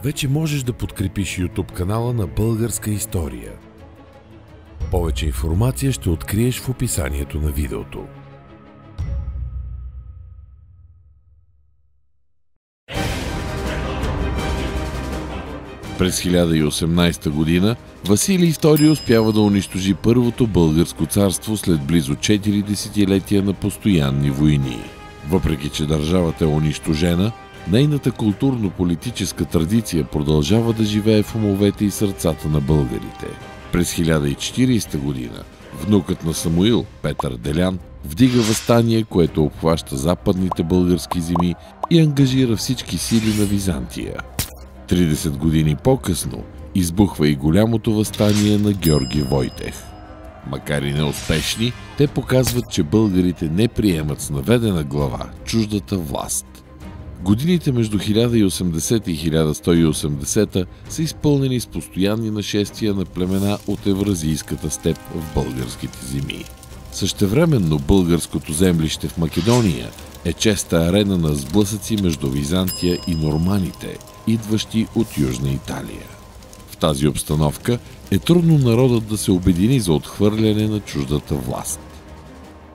вече можеш да подкрепиш YouTube канала на Българска история. Повече информация ще откриеш в описанието на видеото. През 1018 година Василий II успява да унищожи първото българско царство след близо 4 десетилетия на постоянни войни. Въпреки че държавата е унищожена, нейната културно-политическа традиция продължава да живее в умовете и сърцата на българите. През 1040 година внукът на Самуил, Петър Делян, вдига въстание, което обхваща западните български земи и ангажира всички сили на Византия. 30 години по-късно избухва и голямото въстание на Георги Войтех. Макар и неуспешни, те показват, че българите не приемат с наведена глава чуждата власт. Годините между 1080 и 1180 са изпълнени с постоянни нашествия на племена от евразийската степ в българските земи. Същевременно българското землище в Македония е честа арена на сблъсъци между Византия и норманите, идващи от Южна Италия. В тази обстановка е трудно народът да се обедини за отхвърляне на чуждата власт.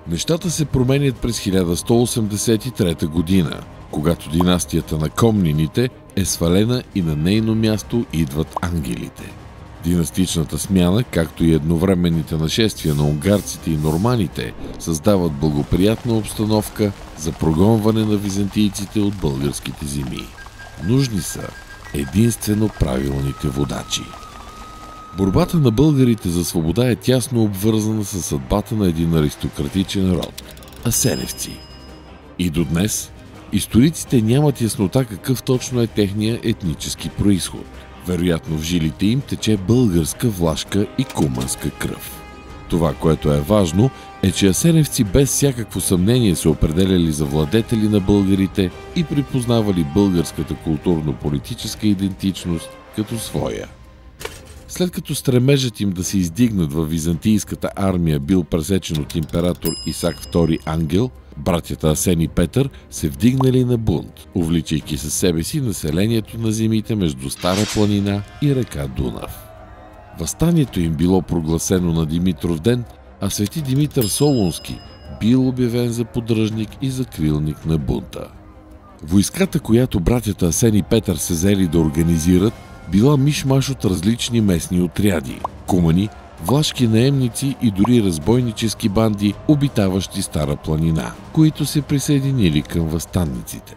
Нещата се променят през 1183 година, когато династията на Комнините е свалена и на нейно място идват ангелите. Династичната смяна, както и едновременните нашествия на унгарците и норманите, създават благоприятна обстановка за прогонване на византийците от българските земи. Нужни са единствено правилните водачи. Борбата на българите за свобода е тясно обвързана с съдбата на един аристократичен род – асеневци. И до днес историците нямат яснота какъв точно е техния етнически произход. Вероятно в жилите им тече българска, влашка и куманска кръв. Това, което е важно, е, че асеневци без всякакво съмнение се определяли за владетели на българите и припознавали българската културно-политическа идентичност като своя. След като стремежът им да се издигнат във византийската армия бил пресечен от император Исак II Ангел, братята Асен и Петър се вдигнали на бунт, увличайки със себе си населението на земите между Стара планина и река Дунав. Въстанието им било прогласено на Димитров ден, а свети Димитър Солунски бил обявен за поддръжник и закрилник на бунта. Войската, която братята Асен и Петър се взели да организират, била миш-маш от различни местни отряди – кумани, влашки наемници и дори разбойнически банди, обитаващи Стара планина, които се присъединили към въстанниците.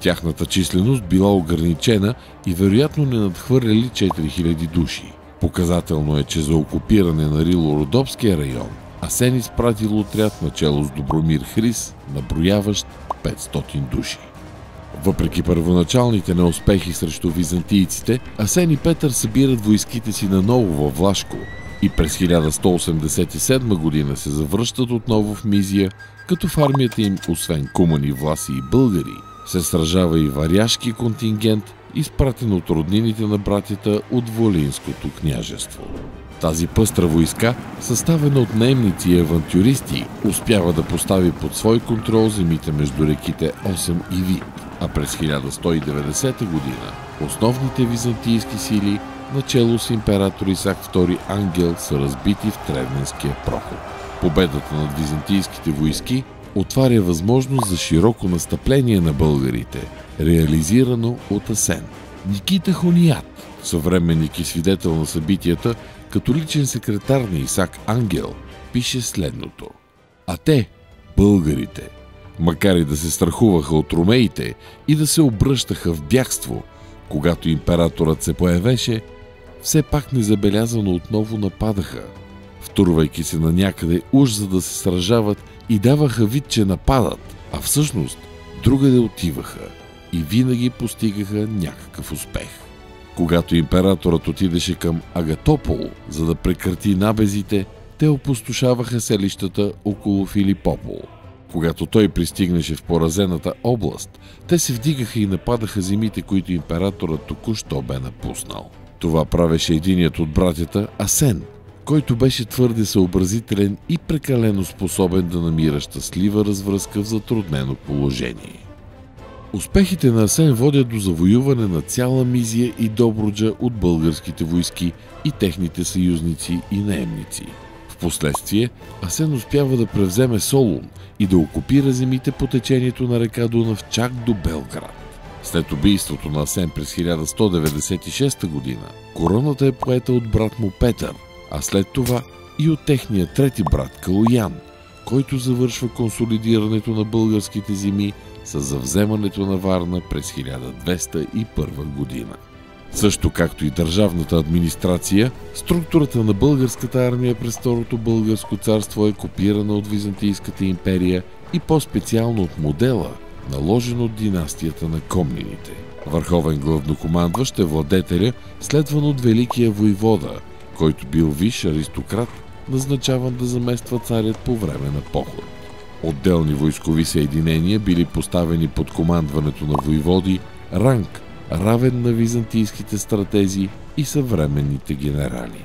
Тяхната численост била ограничена и вероятно не надхвърляли 4000 души. Показателно е, че за окупиране на Рило-Родопския район Асен изпратил отряд начело с Добромир Хрис, наброяващ 500 души. Въпреки първоначалните неуспехи срещу византийците, Асен и Петър събират войските си наново във Влашко и през 1187 година се завръщат отново в Мизия, като в армията им, освен кумани, власи и българи, се сражава и варяшки контингент, изпратен от роднините на братята от Волинското княжество. Тази пъстра войска, съставена от наемници и авантюристи, успява да постави под свой контрол земите между реките Осъм и Вит, а през 1190 година основните византийски сили, начело с император Исак II Ангел, са разбити в Тревненския проход. Победата над византийските войски отваря възможност за широко настъпление на българите, реализирано от Асен. Никита Хоният, съвременник и свидетел на събитията, като личен секретар на Исак Ангел, пише следното. А те, българите, макар и да се страхуваха от ромеите и да се обръщаха в бягство, когато императорът се появеше, все пак незабелязано отново нападаха, втурвайки се на някъде уж за да се сражават и даваха вид, че нападат, а всъщност другаде отиваха и винаги постигаха някакъв успех. Когато императорът отидеше към Агатопол, за да прекрати набезите, те опустошаваха селищата около Филипопол. Когато той пристигнеше в поразената област, те се вдигаха и нападаха земите, които императорът току-що бе напуснал. Това правеше единият от братята Асен, който беше твърде съобразителен и прекалено способен да намира щастлива развръзка в затруднено положение. Успехите на Асен водят до завоюване на цяла Мизия и Добруджа от българските войски и техните съюзници и наемници. Впоследствие Асен успява да превземе Солун и да окупира земите по течението на река Дунав чак до Белград. След убийството на Асен през 1196 година, короната е поета от брат му Петър, а след това и от техния трети брат Калоян, който завършва консолидирането на българските земи с завземането на Варна през 1201 година. Също както и държавната администрация, структурата на българската армия през Второто българско царство е копирана от Византийската империя и по-специално от модела, наложен от династията на Комнините. Върховен главнокомандващ е владетеля, следван от великия войвода, който бил висш аристократ, назначаван да замества царят по време на поход. Отделни войскови съединения били поставени под командването на войводи, ранг равен на византийските стратези и съвременните генерали.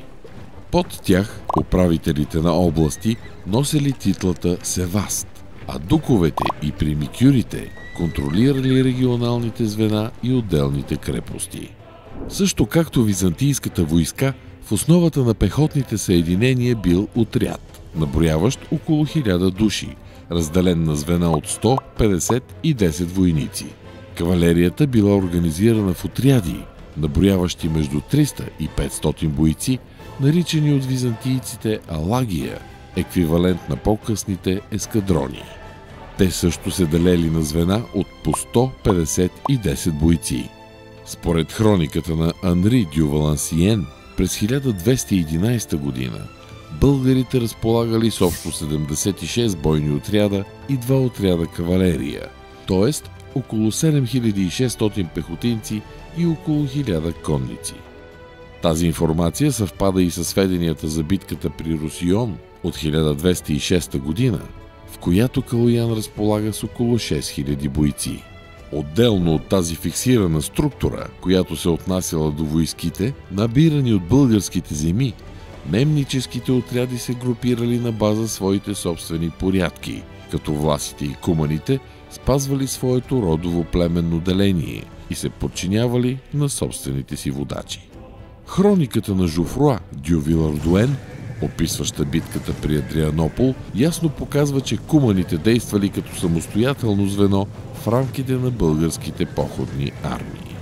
Под тях управителите на области носели титлата Севаст, а дуковете и примикюрите контролирали регионалните звена и отделните крепости. Също както византийската войска, в основата на пехотните съединения бил отряд, наброяващ около 1000 души, разделен на звена от 100, 50 и 10 войници. Кавалерията била организирана в отряди, наброяващи между 300 и 500 бойци, наричани от византийците алагия, еквивалент на по-късните ескадрони. Те също се делели на звена от по 100, 50 и 10 бойци. Според хрониката на Анри дю Валансиен, през 1211 година българите разполагали с общо 76 бойни отряда и 2 отряда кавалерия, т.е. около 7600 пехотинци и около 1000 конници. Тази информация съвпада и със сведенията за битката при Русион от 1206 година, в която Калоян разполага с около 6000 бойци. Отделно от тази фиксирана структура, която се отнасяла до войските, набирани от българските земи, немническите отряди се групирали на база своите собствени порядки, като власите и куманите спазвали своето родово племенно деление и се подчинявали на собствените си водачи. Хрониката на Жофруа дю Вилардуен, описваща битката при Адрианопол, ясно показва, че куманите действали като самостоятелно звено в рамките на българските походни армии.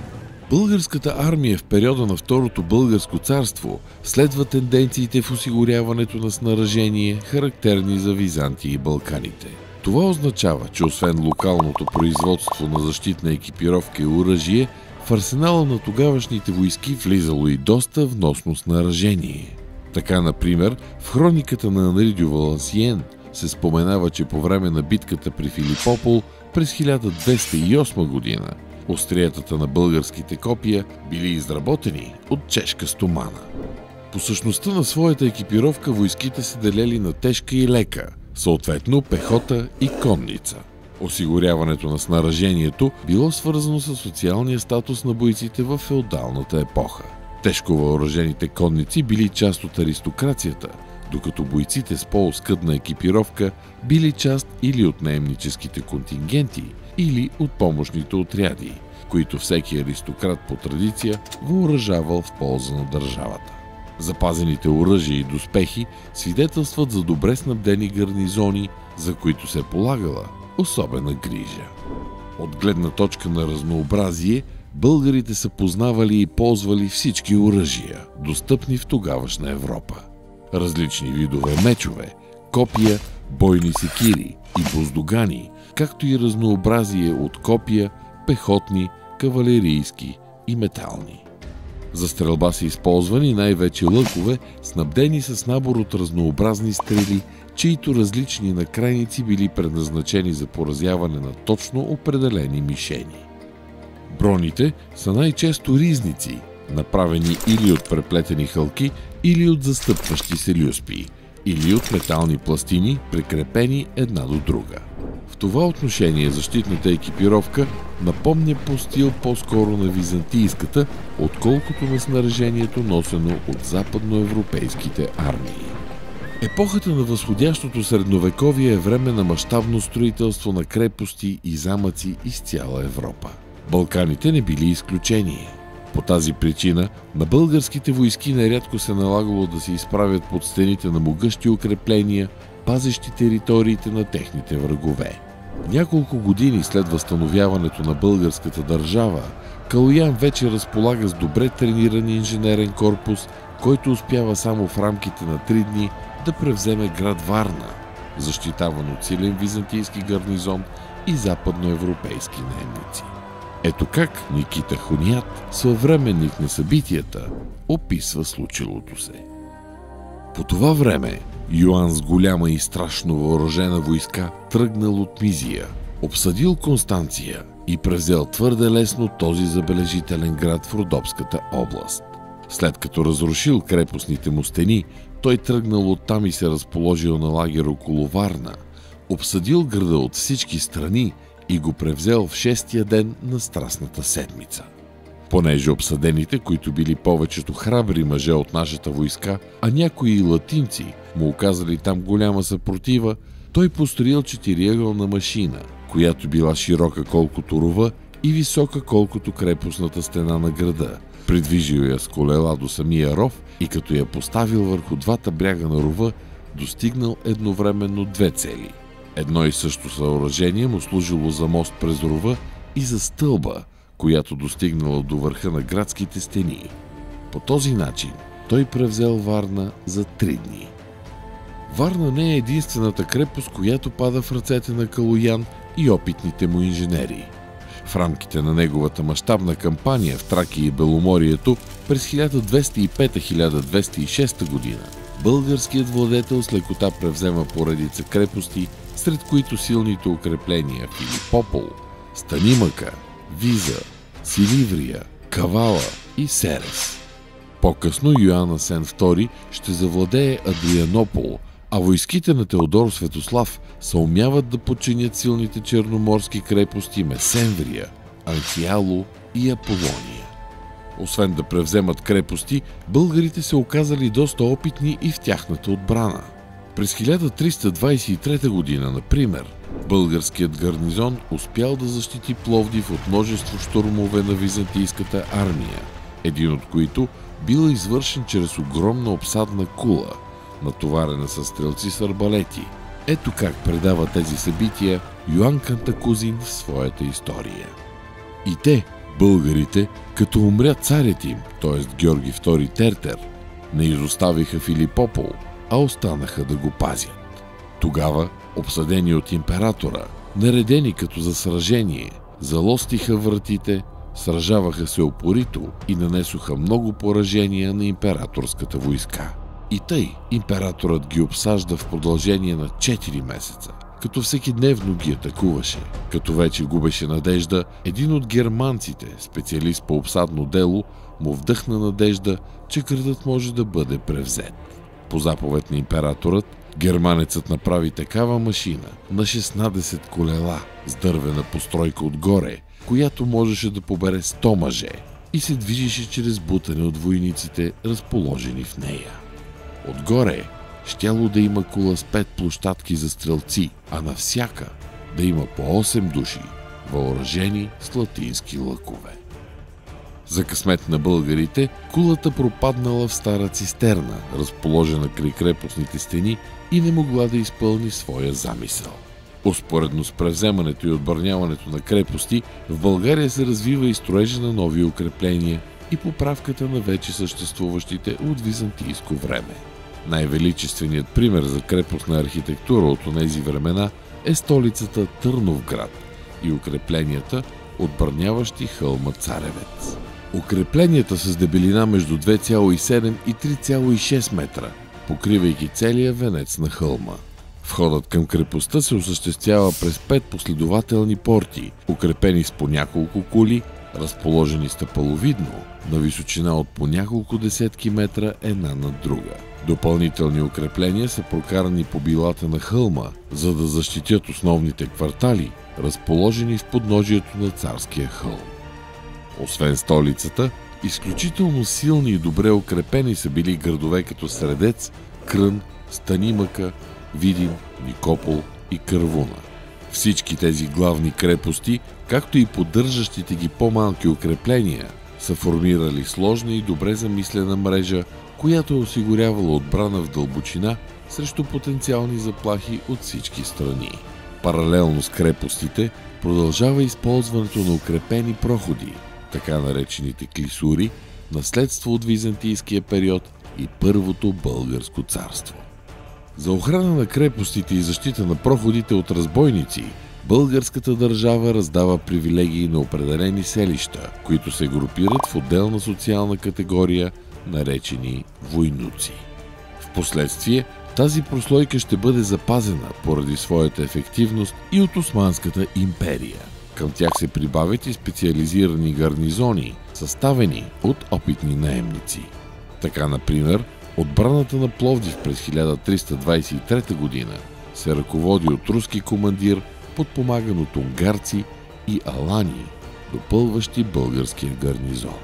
Българската армия в периода на Второто българско царство следва тенденциите в осигуряването на снаряжение, характерни за Византия и Балканите. Това означава, че освен локалното производство на защитна екипировка и оръжие, в арсенала на тогавашните войски влизало и доста вносно снаряжение. Така, например, в хрониката на Анри дю Валансиен се споменава, че по време на битката при Филипопол през 1208 година остриетата на българските копия били изработени от чешка стомана. По същността на своята екипировка войските се делели на тежка и лека, съответно пехота и конница. Осигуряването на снаряжението било свързано с социалния статус на бойците в феодалната епоха. Тежко въоръжените конници били част от аристокрацията, докато бойците с по-оскъдна екипировка били част или от наемническите контингенти, или от помощните отряди, които всеки аристократ по традиция въоръжавал в полза на държавата. Запазените оръжия и доспехи свидетелстват за добре снабдени гарнизони, за които се полагала особена грижа. От гледна точка на разнообразие, българите са познавали и ползвали всички оръжия, достъпни в тогавашна Европа. Различни видове мечове, копия, бойни секири и боздогани, както и разнообразие от копия, пехотни, кавалерийски и метални. За стрелба са използвани най-вече лъкове, снабдени с набор от разнообразни стрели, чието различни накрайници били предназначени за поразяване на точно определени мишени. Броните са най-често ризници, направени или от преплетени хълки, или от застъпващи се люспи, или от метални пластини, прикрепени една до друга. В това отношение защитната екипировка напомня по стил по-скоро на византийската, отколкото на снаряжението носено от западноевропейските армии. Епохата на възходящото средновековие е време на мащабно строителство на крепости и замъци из цяла Европа. Балканите не били изключение. По тази причина на българските войски нерядко се налагало да се изправят под стените на могъщи укрепления, пазещи териториите на техните врагове. Няколко години след възстановяването на българската държава, Калоян вече разполага с добре трениран инженерен корпус, който успява само в рамките на 3 дни да превземе град Варна, защитаван от силен византийски гарнизон и западноевропейски наемници. Ето как Никита Хуният, съвременник на събитията, описва случилото се. По това време Йоан с голяма и страшно въоръжена войска тръгнал от Мизия, обсадил Констанция и превзел твърде лесно този забележителен град в Родопската област. След като разрушил крепостните му стени, той тръгнал оттам и се разположил на лагер около Варна, обсадил града от всички страни и го превзел в 6-тия ден на Страстната седмица. Понеже обсадените, които били повечето храбри мъже от нашата войска, а някои латинци му оказали там голяма съпротива, той построил 4-ъгълна машина, която била широка колкото рова и висока колкото крепостната стена на града. Придвижил я с колела до самия ров и като я поставил върху двата бряга на рова, достигнал едновременно 2 цели. Едно и също съоръжение му служило за мост през рова и за стълба, която достигнала до върха на градските стени. По този начин той превзел Варна за 3 дни. Варна не е единствената крепост, която пада в ръцете на Калоян и опитните му инженери. В рамките на неговата мащабна кампания в Тракия и Беломорието през 1205-1206 година българският владетел с лекота превзема поредица крепости, сред които силните укрепления Филипопол, Станимака, Виза, Силиврия, Кавала и Серес. По-късно Йоан Асен II ще завладее Адрианопол, а войските на Теодор Светослав съумяват да подчинят силните черноморски крепости Месемврия, Анхиало и Аполония. Освен да превземат крепости, българите се оказали доста опитни и в тяхната отбрана. През 1323 година, например, българският гарнизон успял да защити Пловдив от множество щурмове на византийската армия, един от които бил извършен чрез огромна обсадна кула, натоварена с стрелци с арбалети. Ето как предава тези събития Йоан Кантакузин в своята история. И те, българите, като умря царят им, т.е. Георги II Тертер, не изоставиха Филипопол, а останаха да го пазят. Тогава, обсъдени от императора, наредени като за сражение, залостиха вратите, сражаваха се упорито и нанесоха много поражения на императорската войска. И тъй императорът ги обсажда в продължение на 4 месеца, като всекидневно ги атакуваше. Като вече губеше надежда, един от германците, специалист по обсадно дело, му вдъхна надежда, че градът може да бъде превзет. По заповед на императорът, германецът направи такава машина на 16 колела с дървена постройка отгоре, която можеше да побере 100 мъже и се движеше чрез бутане от войниците, разположени в нея. Отгоре щяло да има кула с 5 площадки за стрелци, а на всяка да има по 8 души, въоръжени с латински лъкове. За късмет на българите, кулата пропаднала в стара цистерна, разположена край крепостните стени и не могла да изпълни своя замисъл. Успоредно с превземането и отбраняването на крепости, в България се развива и строежа на нови укрепления и поправката на вече съществуващите от византийско време. Най-величественият пример за крепостна архитектура от онези времена е столицата Търновград и укрепленията, отбраняващи хълма Царевец. Укрепленията с дебелина между 2,7 и 3,6 метра, покривайки целия венец на хълма. Входът към крепостта се осъществява през 5 последователни порти, укрепени с по няколко кули, разположени стъпаловидно, на височина от по няколко десетки метра една над друга. Допълнителни укрепления са прокарани по билата на хълма, за да защитят основните квартали, разположени в подножието на царския хълм. Освен столицата, изключително силни и добре укрепени са били градове като Средец, Крън, Станимъка, Видин, Никопол и Кървуна. Всички тези главни крепости, както и поддържащите ги по-малки укрепления, са формирали сложна и добре замислена мрежа, която е осигурявала отбрана в дълбочина срещу потенциални заплахи от всички страни. Паралелно с крепостите продължава използването на укрепени проходи, така наречените клисури, наследство от византийския период и Първото българско царство. За охрана на крепостите и защита на проходите от разбойници, българската държава раздава привилегии на определени селища, които се групират в отделна социална категория, наречени войнуци. Впоследствие тази прослойка ще бъде запазена поради своята ефективност и от Османската империя. Към тях се прибавят и специализирани гарнизони, съставени от опитни наемници. Така, например, отбраната на Пловдив през 1323 година се ръководи от руски командир, подпомаган от унгарци и алани, допълващи българския гарнизон.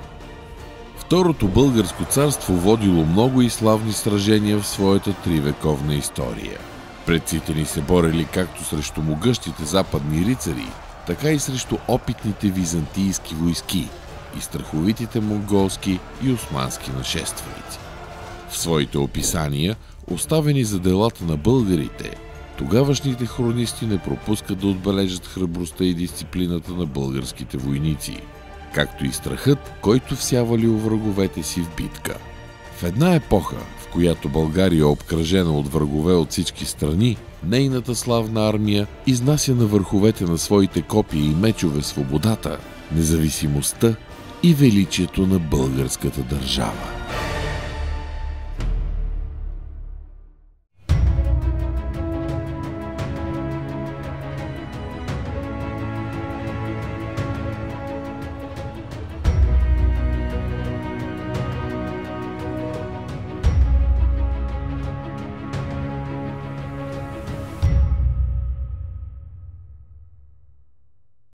Второто българско царство водило много и славни сражения в своята тривековна история. Предците ни се борели както срещу могъщите западни рицари, така и срещу опитните византийски войски и страховитите монголски и османски нашественици. В своите описания, оставени за делата на българите, тогавашните хронисти не пропускат да отбележат храбростта и дисциплината на българските войници, както и страхът, който всявали у враговете си в битка. В една епоха, в която България е обкръжена от врагове от всички страни, нейната славна армия изнася на върховете на своите копия и мечове свободата, независимостта и величието на българската държава.